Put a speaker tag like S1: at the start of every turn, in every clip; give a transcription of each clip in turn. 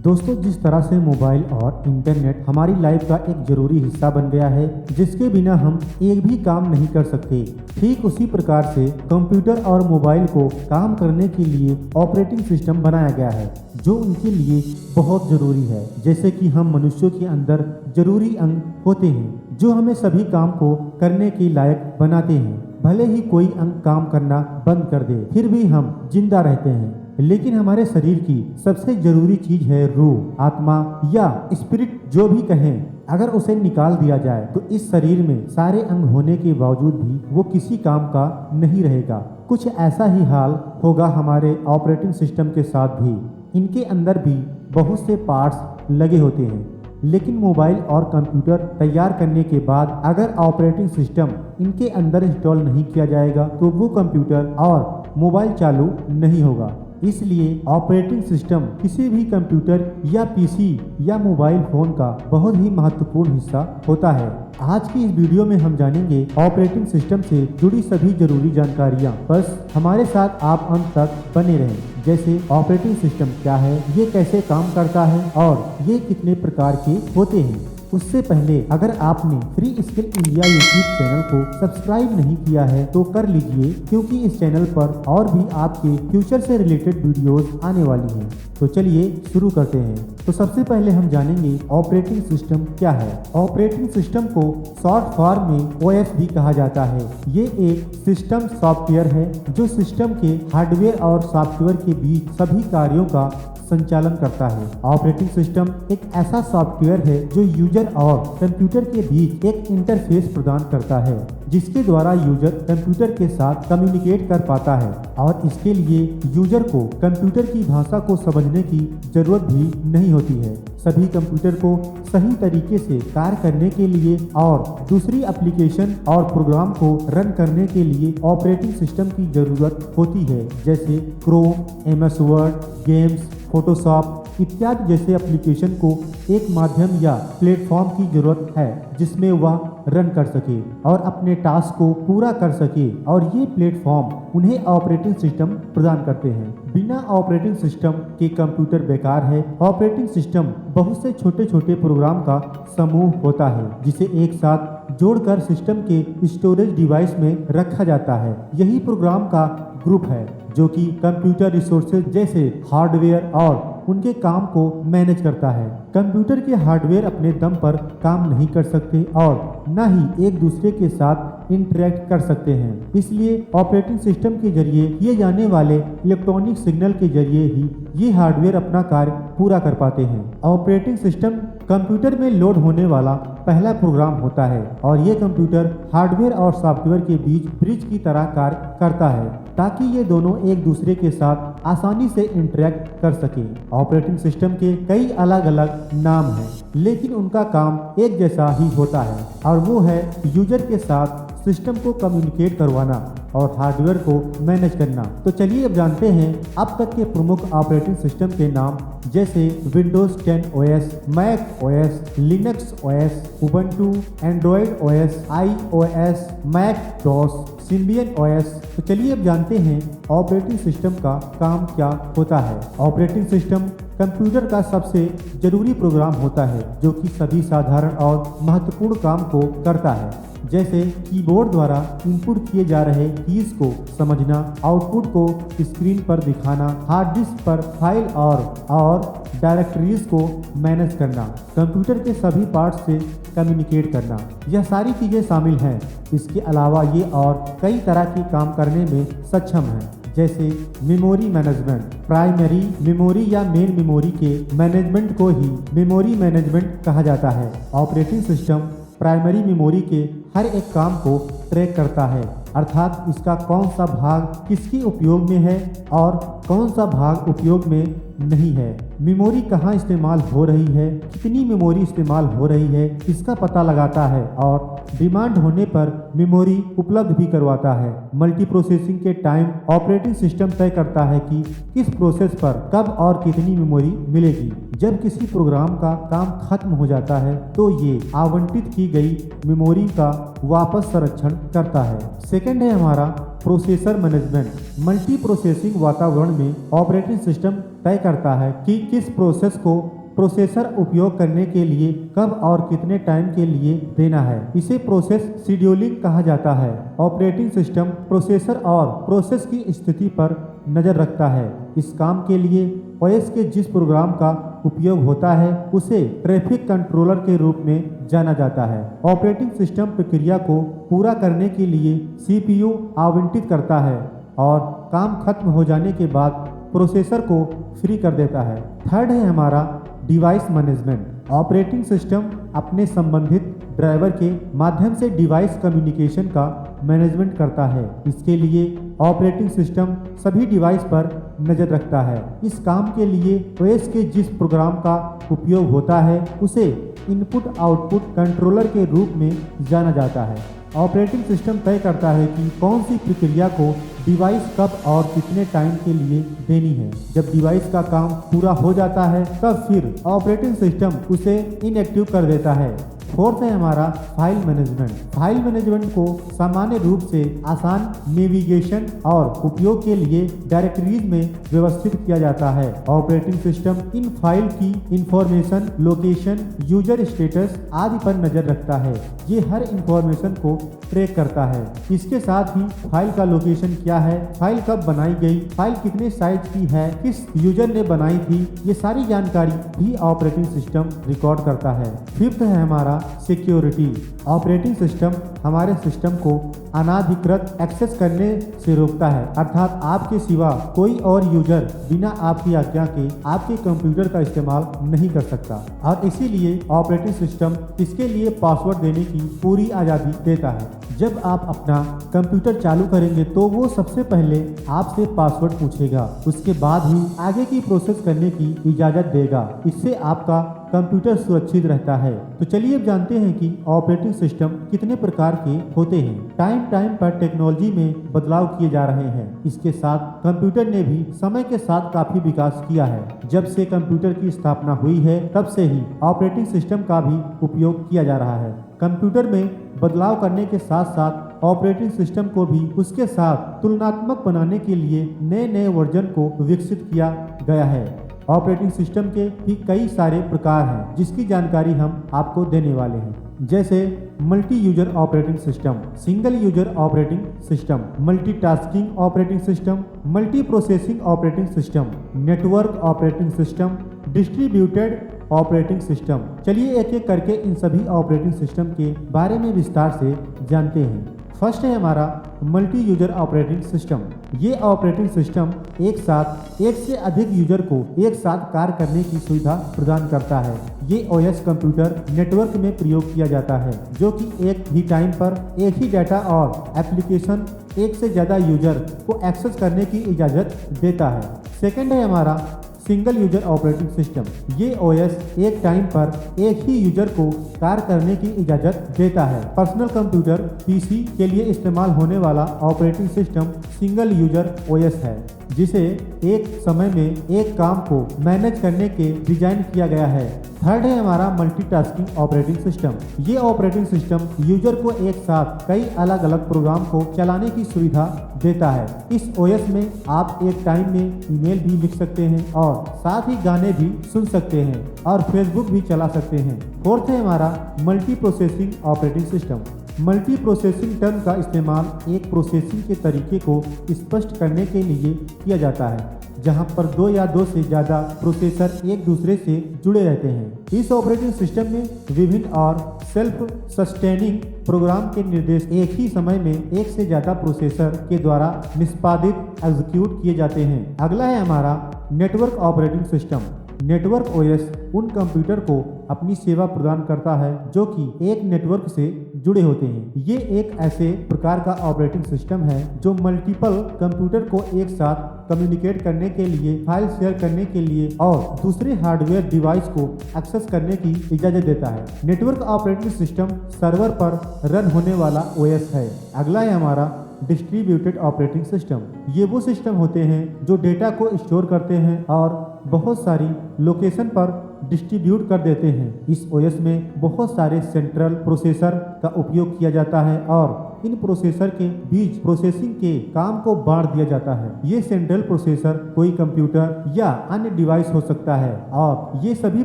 S1: दोस्तों, जिस तरह से मोबाइल और इंटरनेट हमारी लाइफ का एक जरूरी हिस्सा बन गया है, जिसके बिना हम एक भी काम नहीं कर सकते, ठीक उसी प्रकार से कंप्यूटर और मोबाइल को काम करने के लिए ऑपरेटिंग सिस्टम बनाया गया है, जो उनके लिए बहुत जरूरी है। जैसे कि हम मनुष्यों के अंदर जरूरी अंग होते हैं जो हमें सभी काम को करने के लायक बनाते हैं। भले ही कोई अंग काम करना बंद कर दे, फिर भी हम जिंदा रहते हैं। लेकिन हमारे शरीर की सबसे जरूरी चीज है रूह, आत्मा या स्पिरिट जो भी कहें। अगर उसे निकाल दिया जाए तो इस शरीर में सारे अंग होने के बावजूद भी वो किसी काम का नहीं रहेगा। कुछ ऐसा ही हाल होगा हमारे ऑपरेटिंग सिस्टम के साथ भी। इनके अंदर भी बहुत से पार्ट्स लगे होते हैं, लेकिन मोबाइल और कंप्यूटर तैयार करने के बाद अगर ऑपरेटिंग सिस्टम इनके अंदर इंस्टॉल नहीं किया जाएगा तो वो कंप्यूटर और मोबाइल चालू नहीं होगा। इसलिए ऑपरेटिंग सिस्टम किसी भी कंप्यूटर या पीसी या मोबाइल फोन का बहुत ही महत्वपूर्ण हिस्सा होता है। आज की इस वीडियो में हम जानेंगे ऑपरेटिंग सिस्टम से जुड़ी सभी जरूरी जानकारियां। बस हमारे साथ आप अंत तक बने रहें। जैसे ऑपरेटिंग सिस्टम क्या है, ये कैसे काम करता है और ये कितने प्रकार के होते हैं। उससे पहले अगर आपने free skill India YouTube channel को सब्सक्राइब नहीं किया है तो कर लीजिए, क्योंकि इस चैनल पर और भी आपके फ्यूचर से रिलेटेड वीडियोस आने वाली हैं। तो चलिए शुरू करते हैं। तो सबसे पहले हम जानेंगे ऑपरेटिंग सिस्टम क्या है। ऑपरेटिंग सिस्टम को शॉर्ट फॉर्म में ओएस भी कहा जाता है। ये एक सिस्टम सॉफ्टवेयर है जो सिस्टम के हार्डवेयर और सॉफ्टवेयर के बीच सभी कार्यों का संचालन करता है। ऑपरेटिंग सिस्टम एक ऐसा सॉफ्टवेयर है जो यूजर और कंप्यूटर के बीच एक इंटरफेस प्रदान करता है, जिसके द्वारा यूजर कंप्यूटर के साथ कम्युनिकेट कर पाता है और इसके लिए यूजर को कंप्यूटर की भाषा को समझने की जरूरत भी नहीं होती है। सभी कंप्यूटर को सही तरीके से कार्य करने के लिए और दूसरी एप्लीकेशन और प्रोग्राम को रन करने के लिए ऑपरेटिंग सिस्टम की जरूरत होती है, जैसे Chrome, MS word, games, Photoshop इत्यादि जैसे एप्लीकेशन को एक माध्यम या प्लेटफॉर्म की जरूरत है जिसमें वह रन कर सके और अपने टास्क को पूरा कर सके, और ये प्लेटफॉर्म उन्हें ऑपरेटिंग सिस्टम प्रदान करते हैं। बिना ऑपरेटिंग सिस्टम के कंप्यूटर बेकार है। ऑपरेटिंग सिस्टम बहुत से छोटे छोटे प्रोग्राम का समूह होता है जिसे एक साथ जोड़कर सिस्टम के स्टोरेज डिवाइस में रखा जाता है। यही प्रोग्राम का ग्रुप है जो कि कंप्यूटर रिसोर्सेज जैसे हार्डवेयर और उनके काम को मैनेज करता है। कंप्यूटर के हार्डवेयर अपने दम पर काम नहीं कर सकते और न ही एक दूसरे के साथ इंटरेक्ट कर सकते हैं। इसलिए ऑपरेटिंग सिस्टम के जरिए किए जाने वाले इलेक्ट्रॉनिक सिग्नल के जरिए ही ये हार्डवेयर अपना कार्य पूरा कर पाते हैं। ऑपरेटिंग सिस्टम कंप्यूटर में लोड होने वाला पहला प्रोग्राम होता है और ये कंप्यूटर हार्डवेयर और सॉफ्टवेयर के बीच ब्रिज की तरह कार्य करता है ताकि ये दोनों एक दूसरे के साथ आसानी से इंटरेक्ट कर सके। ऑपरेटिंग सिस्टम के कई अलग अलग नाम हैं, लेकिन उनका काम एक जैसा ही होता है और वो है यूजर के साथ सिस्टम को कम्युनिकेट करवाना और हार्डवेयर को मैनेज करना। तो चलिए अब जानते हैं अब तक के प्रमुख ऑपरेटिंग सिस्टम के नाम, जैसे Windows 10 OS, Mac OS, Linux OS, Ubuntu, Android OS, iOS, Mac DOS, Symbian OS. तो चलिए अब जानते हैं ऑपरेटिंग सिस्टम का काम क्या होता है। ऑपरेटिंग सिस्टम कंप्यूटर का सबसे जरूरी प्रोग्राम होता है जो कि सभी साधारण और महत्वपूर्ण काम को करता है, जैसे कीबोर्ड द्वारा इनपुट किए जा रहे कीज को समझना, आउटपुट को स्क्रीन पर दिखाना, हार्ड डिस्क पर फाइल और डायरेक्टरीज को मैनेज करना, कंप्यूटर के सभी पार्ट्स से कम्युनिकेट करना, यह सारी चीजें शामिल हैं। इसके अलावा ये और कई तरह के काम करने में सक्षम है, जैसे मेमोरी मैनेजमेंट। प्राइमरी मेमोरी या मेन मेमोरी के मैनेजमेंट को ही मेमोरी मैनेजमेंट कहा जाता है। ऑपरेटिंग सिस्टम प्राइमरी मेमोरी के हर एक काम को ट्रैक करता है, अर्थात इसका कौन सा भाग किसके उपयोग में है और कौन सा भाग उपयोग में नहीं है, मेमोरी कहाँ इस्तेमाल हो रही है, कितनी मेमोरी इस्तेमाल हो रही है, इसका पता लगाता है और डिमांड होने पर मेमोरी उपलब्ध भी करवाता है। मल्टी प्रोसेसिंग के टाइम ऑपरेटिंग सिस्टम तय करता है कि किस प्रोसेस पर कब और कितनी मेमोरी मिलेगी। जब किसी प्रोग्राम का काम खत्म हो जाता है तो ये आवंटित की गई मेमोरी का वापस संरक्षण करता है। सेकंड है हमारा प्रोसेसर मैनेजमेंट। मल्टी प्रोसेसिंग वातावरण में ऑपरेटिंग सिस्टम तय करता है कि किस प्रोसेस को प्रोसेसर उपयोग करने के लिए कब और कितने टाइम के लिए देना है। इसे प्रोसेस शेड्यूलिंग कहा जाता है। ऑपरेटिंग सिस्टम प्रोसेसर और प्रोसेस की स्थिति पर नज़र रखता है। इस काम के लिए ओएस के जिस प्रोग्राम का उपयोग होता है उसे ट्रैफिक कंट्रोलर के रूप में जाना जाता है। ऑपरेटिंग सिस्टम प्रक्रिया को पूरा करने के लिए सीपीयू आवंटित करता है और काम खत्म हो जाने के बाद प्रोसेसर को फ्री कर देता है। थर्ड है हमारा डिवाइस मैनेजमेंट। ऑपरेटिंग सिस्टम अपने संबंधित ड्राइवर के माध्यम से डिवाइस कम्युनिकेशन का मैनेजमेंट करता है। इसके लिए ऑपरेटिंग सिस्टम सभी डिवाइस पर नज़र रखता है। इस काम के लिए ओएस के जिस प्रोग्राम का उपयोग होता है उसे इनपुट आउटपुट कंट्रोलर के रूप में जाना जाता है। ऑपरेटिंग सिस्टम तय करता है कि कौन सी प्रक्रिया को डिवाइस कब और कितने टाइम के लिए देनी है। जब डिवाइस का काम पूरा हो जाता है तब फिर ऑपरेटिंग सिस्टम उसे इनएक्टिव कर देता है। फोर्थ है हमारा फाइल मैनेजमेंट। फाइल मैनेजमेंट को सामान्य रूप से आसान नेविगेशन और उपयोग के लिए डायरेक्टरीज में व्यवस्थित किया जाता है। ऑपरेटिंग सिस्टम इन फाइल की इंफॉर्मेशन, लोकेशन, यूजर स्टेटस आदि पर नजर रखता है। ये हर इंफॉर्मेशन को ट्रैक करता है। इसके साथ ही फाइल का लोकेशन क्या है, फाइल कब बनाई गई, फाइल कितने साइज की है, किस यूजर ने बनाई थी, ये सारी जानकारी भी ऑपरेटिंग सिस्टम रिकॉर्ड करता है। फिफ्थ है हमारा सिक्योरिटी। ऑपरेटिंग सिस्टम हमारे सिस्टम को अनाधिकृत एक्सेस करने से रोकता है, अर्थात आपके सिवा कोई और यूजर बिना आपकी आज्ञा के आपके कंप्यूटर का इस्तेमाल नहीं कर सकता और इसीलिए ऑपरेटिंग सिस्टम इसके लिए पासवर्ड देने की पूरी आज़ादी देता है। जब आप अपना कंप्यूटर चालू करेंगे तो वो सबसे पहले आपसे पासवर्ड पूछेगा, उसके बाद ही आगे की प्रोसेस करने की इजाज़त देगा। इससे आपका कंप्यूटर सुरक्षित रहता है। तो चलिए अब जानते हैं कि ऑपरेटिंग सिस्टम कितने प्रकार के होते हैं। टाइम पर टेक्नोलॉजी में बदलाव किए जा रहे हैं। इसके साथ कंप्यूटर ने भी समय के साथ काफी विकास किया है। जब से कंप्यूटर की स्थापना हुई है तब से ही ऑपरेटिंग सिस्टम का भी उपयोग किया जा रहा है। कंप्यूटर में बदलाव करने के साथ साथ ऑपरेटिंग सिस्टम को भी उसके साथ तुलनात्मक बनाने के लिए नए नए वर्जन को विकसित किया गया है। ऑपरेटिंग सिस्टम के भी कई सारे प्रकार हैं जिसकी जानकारी हम आपको देने वाले हैं, जैसे multi user operating system, single user operating system, multitasking operating system, multi processing operating system, network operating system, distributed operating system. चलिए एक एक करके इन सभी ऑपरेटिंग सिस्टम के बारे में विस्तार से जानते हैं। फर्स्ट है हमारा मल्टी यूजर ऑपरेटिंग सिस्टम। ये ऑपरेटिंग सिस्टम एक साथ एक से अधिक यूजर को एक साथ कार्य करने की सुविधा प्रदान करता है। ये ओएस कंप्यूटर नेटवर्क में प्रयोग किया जाता है जो कि एक ही टाइम पर एक ही डाटा और एप्लीकेशन एक से ज़्यादा यूजर को एक्सेस करने की इजाज़त देता है। सेकेंड है हमारा सिंगल यूजर ऑपरेटिंग सिस्टम। ये ओएस एक टाइम पर एक ही यूजर को कार्य करने की इजाज़त देता है। पर्सनल कंप्यूटर पीसी के लिए इस्तेमाल होने वाला operating system single user OS है जिसे एक समय में एक काम को मैनेज करने के डिजाइन किया गया है। थर्ड है हमारा मल्टीटास्किंग ऑपरेटिंग सिस्टम। ये ऑपरेटिंग सिस्टम यूजर को एक साथ कई अलग अलग प्रोग्राम को चलाने की सुविधा देता है। इस ओएस में आप एक टाइम में ईमेल भी लिख सकते हैं और साथ ही गाने भी सुन सकते हैं और फेसबुक भी चला सकते हैं। फोर्थ है हमारा multi processing operating system. Multi processing term का इस्तेमाल एक प्रोसेसिंग के तरीके को स्पष्ट करने के लिए किया जाता है जहां पर दो या दो से ज़्यादा प्रोसेसर एक दूसरे से जुड़े रहते हैं। इस ऑपरेटिंग सिस्टम में विभिन्न और सेल्फ सस्टेनिंग प्रोग्राम के निर्देश एक ही समय में एक से ज़्यादा प्रोसेसर के द्वारा निष्पादित एग्जीक्यूट किए जाते हैं। अगला है हमारा network operating system. Network OS उन कंप्यूटर को अपनी सेवा प्रदान करता है जो कि एक नेटवर्क से जुड़े होते हैं। ये एक ऐसे प्रकार का ऑपरेटिंग सिस्टम है जो मल्टीपल कंप्यूटर को एक साथ कम्युनिकेट करने के लिए, फाइल शेयर करने के लिए और दूसरे हार्डवेयर डिवाइस को एक्सेस करने की इजाज़त देता है। नेटवर्क ऑपरेटिंग सिस्टम सर्वर पर रन होने वाला ओएस है। अगला है हमारा डिस्ट्रीब्यूटेड ऑपरेटिंग सिस्टम। ये वो सिस्टम होते हैं जो डेटा को स्टोर करते हैं और बहुत सारी लोकेशन पर डिस्ट्रीब्यूट कर देते हैं। इस ओएस में बहुत सारे सेंट्रल प्रोसेसर का उपयोग किया जाता है और इन प्रोसेसर के बीच प्रोसेसिंग के काम को बांट दिया जाता है। ये सेंट्रल प्रोसेसर कोई कंप्यूटर या अन्य डिवाइस हो सकता है और ये सभी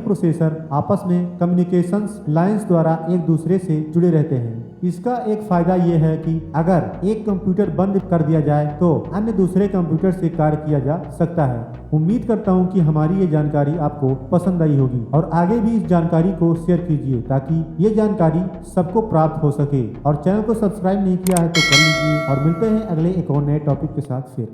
S1: प्रोसेसर आपस में कम्युनिकेशंस लाइंस द्वारा एक दूसरे से जुड़े रहते हैं। इसका एक फायदा यह है कि अगर एक कंप्यूटर बंद कर दिया जाए तो अन्य दूसरे कंप्यूटर से कार्य किया जा सकता है। उम्मीद करता हूं कि हमारी ये जानकारी आपको पसंद आई होगी और आगे भी इस जानकारी को शेयर कीजिए ताकि ये जानकारी सबको प्राप्त हो सके। और चैनल को सब्सक्राइब नहीं किया है तो कर लीजिए और मिलते हैं अगले एक और नए टॉपिक के साथ फिर।